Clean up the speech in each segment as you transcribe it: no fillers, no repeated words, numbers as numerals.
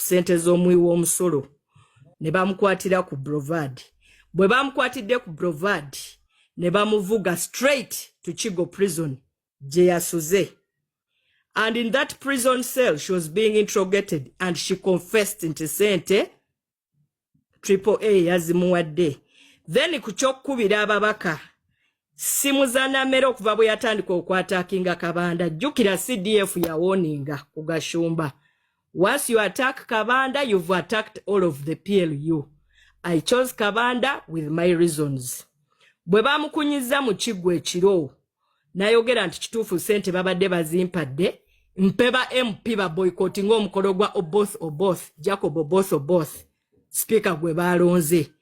ku ssente z'omuwi w'omusolo ne bamukwatira ku Brovard. Bwe bamukwatidde ku Brovard ne bamuvuga straight to Kigo prison gye yasuze. And in that prison cell she was being interrogated and she confessed nti ssente AAA yazimuwadde. Then ku kyokubira ababaka simu za Namere okuva bwe yatandika okwataakinga Kabanda, jjukira CDF yawoninga ku Gashumba. Once you attack Kabanda, you've attacked all of the PLU. I chose Kabanda with my reasons. Bwe bamukunyiza mu kiggwa ekiro, nayogera nti kituufu ssente babadde bazimpadde, mpeba MP ba boycotting omukolo gwa Oboth, Jacob Oboth, speaker gwe balonze.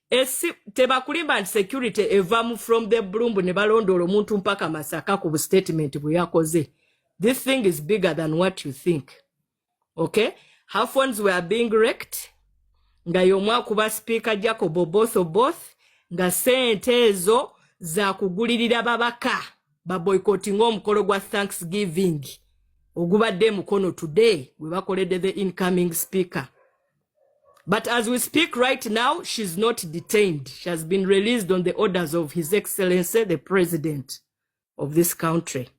Esi tebakulimba nti security evamu from the Bulumbu ne balondola omuntu mpaka Masaka ku statement bwe yakoze. This thing is bigger than what you think. Okay? Her phones were being wrecked. Nga yomwa kuba speaker Jacob Oboth nga sente ezo za kugulirira babaka ba boycotting omukolo gwa Thanksgiving. Ogubadde mukono today we bakoledde the incoming speaker. But as we speak right now, she's not detained. She has been released on the orders of His Excellency, the President of this country.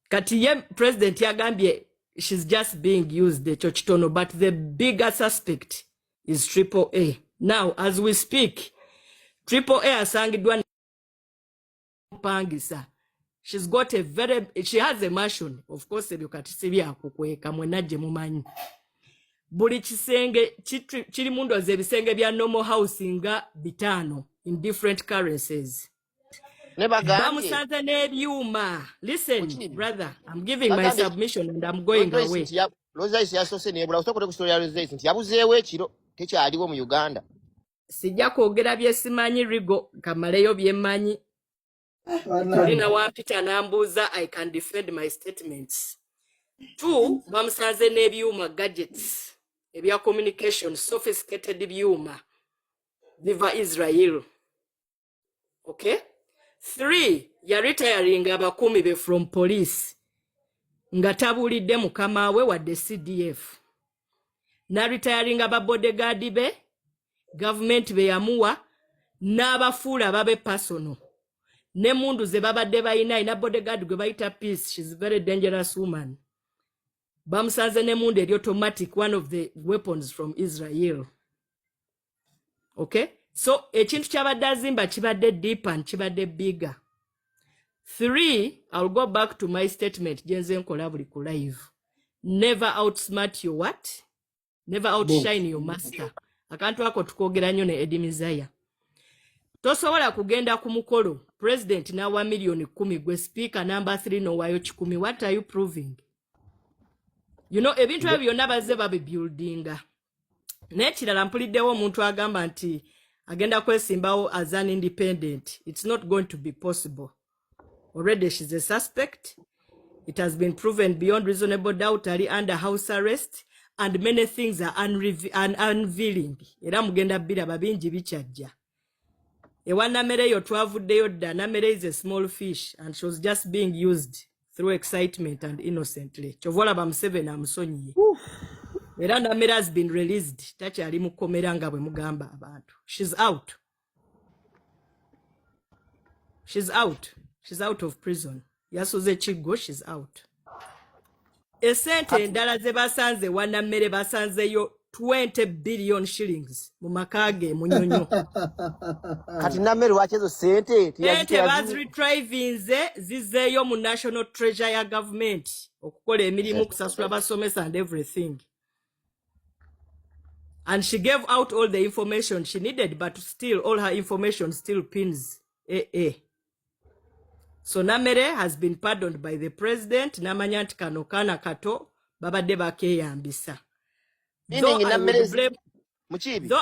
Kati President yagambye she's just being used, the Chochitono, but the bigger suspect is AAA. Now, as we speak, AAA asangidwa pangisa. She's got she has a mansion. Of course, ebyo kati sibya kukweka mwenaje mumanyi. Buli kisenge kiri mundoze ebisenge bya normal housing bitano in different currencies. Bamusanze n'ebyuma. Listen, brother, I'm giving my submission and I'm going away. Loza isi yasose nebula usokole ku story ya Loza isi yabuzeewo ekiro tekyaliwo mu Uganda. Sijja kwogera byesimanyi Rigo kamaleyo byemmanyi. Nina wampita nambuuza I can defend my statements. 2, bamusanze n'ebyuma gadgets. Ebya communication, sophisticated byuma. Viva Israel. Okay? 3, ya retiring abakumi be from police. Nga tabulidde mukama we wadde CDF. Na retiring aba bodyguard be, government be yamuwa, n'abafuula babe personal. Ne mundu ze babadde bayina ina bodyguard gwe bayita Peace. She's a very dangerous woman. Bamusanze ne mundu eri automatic, one of the weapons from Israel. Okay? So, ekintu kyabadde azimba kibadde deep and kibadde bigger. 3, I'll go back to my statement, jenze nkola buli ku live. Never outsmart your what? Never outshine your master. Akantu ako tukogera nnyo ne Edimizaya. Tosobola kugenda ku mukolo. President nawa million 10 gwe speaker number 3 no wayo 10. What are you proving? You know, ebintu ebyo byonna bazze babibuildinga. N'ekirala mpuliddewo omuntu agamba nti agenda kwesimbawo as an independent. It's not going to be possible. Already she's a suspect. It has been proven beyond reasonable doubt ali under house arrest and many things are unveiling. Era mugenda biraba bingi bikyajja. Ewa Namere yo twavuddeyo dda. Namere is a small fish and she was just being used through excitement and innocently. Chovola Museveni amusonyiye. Era Namere has been released. Takyali mu kkomera nga bwe mugamba abantu. She's out. She's out. She's out of prison. Yasuze Kigo, she's out. Esente endala ze basanze wa Namere basanzeyo 20 billion shillings mu makage munyonyo. Kati Namere wachezo sente baz retrieving zizeyo mu national treasure ya government okukola emirimu kusasula basomesa and everything. And she gave out all the information she needed, but still all her information still pins AA. So Namere has been pardoned by the president. Namanya nti kano kana kato babadde bakeyambisa. Though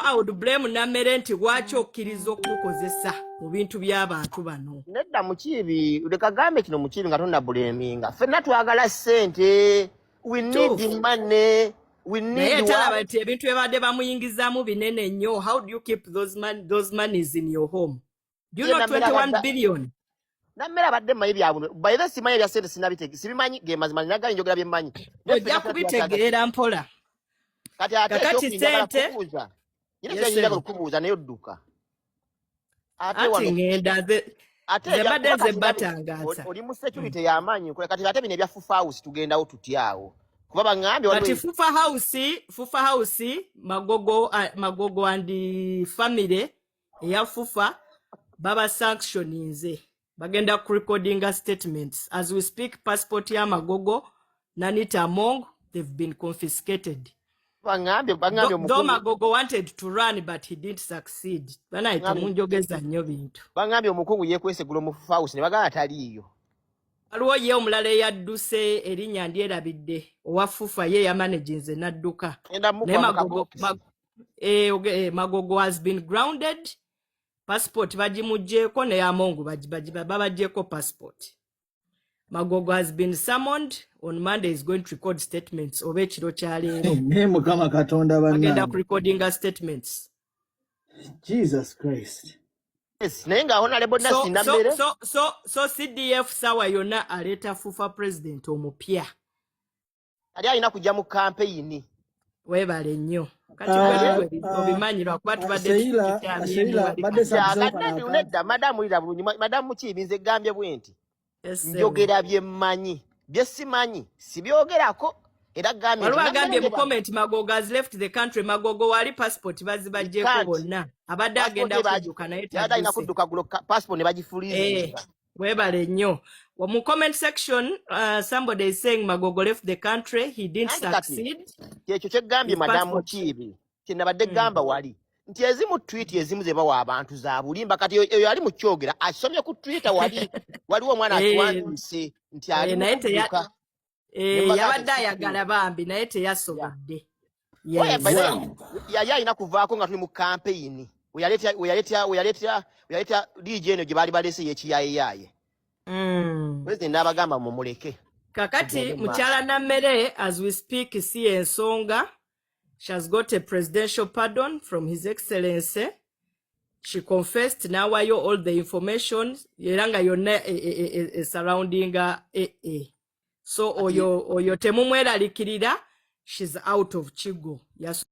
I would blame Namere nti lwaki okkiriza okukozesa mu bintu by'abantu bano. Nedda Mukiibi lekagambe kino Mukiibi nga tonna blaminga. Ffenna twagala ssente. We need the money. We need the ebintu ebadde bamuyingizaamu binene nnyo. How do you keep those monies in your home? Do you know 21 billion? Namera badde mayi byabwe. By the simanyi bya sente sinabitege. Sibimanyi ge mazima nagali njogera bye manyi. Ojja kubitegeera mpola. kati ate kakati ekyokunyagala sente kubuuza nyina yes kyenjagala okubuuza naye odduka ate ati wano ngenda ate ze mbadde kuba nze kati nabyo batangaza oli mu security y'amaanyi nkola kati ate bino ebya fufa house tugendawo tutyawo kuba baŋŋambye kati fufa house magogo and family eya fufa baba sanctioninze bagenda ku recording statements as we speak. Passport ya magogo Nanita Among, they've been confiscated. baŋŋambye Though Magogo wanted to run but he didn't succeed. Banaita munjogeza nnyo bintu. baŋŋambye omukungu yeekwesegula mu fufa house ne bagamba taliiyo. Waliwo ye omulala eyadduse erinnya ndyerabidde owa fufa ye yamanaginze n'adduka. Naye Magogo has been grounded. Passport bagimugyeko ne Amongu babagyeko passport. Magogo has been summoned on Monday. Is going to record statements oba ekiro kya leero. Mukama Katonda Agenda ku recording statements. Jesus Christ. Yes, naye nga honorable Nasi Namere. So CDF sawa yonna aleeta fufa president omupya. Ali alina kujja mu campaign. Weebale nnyo. Kati bwe obimanyirwa kuba tubadde nedda madamu lira bulungi madamu Kiyibinze gambye bwe nti njogera bye mmanyi bye simanyi sibyogerako era gambye waliwo agambye mu comment Magogo has left the country. Magogo wali passport bazibagyeko bonna abadde agenda kudduka naye alina kudduka gulo passport ne bagifuliza. Weebale nnyo. Mu comment section, somebody is saying Magogo left the country, he didn't succeed. Kyekyo kyegambye madamu Kiibi kyenabadde gamba wali nti ezimu tweet ezimu ze bawa abantu za bulimba kati eyo ali mu kyogera asomye ku Twitter waliwo omwana atwandise nti ali mu kudduka. Yabadde ayagala bambi naye teyasobodde. Yali alina kuvaako nga tuli mu campaign weyaleeta DJ eno gye baali baleese yekiyayeyaye. President n'abagamba mumuleke. Kakati mukyala Nammere as we speak si ensonga. She has got a presidential pardon from His Excellency. She confessed nawayo all the information era nga yonna surrounding so oyo temumweralikirira, she's out of Chigo. Yes.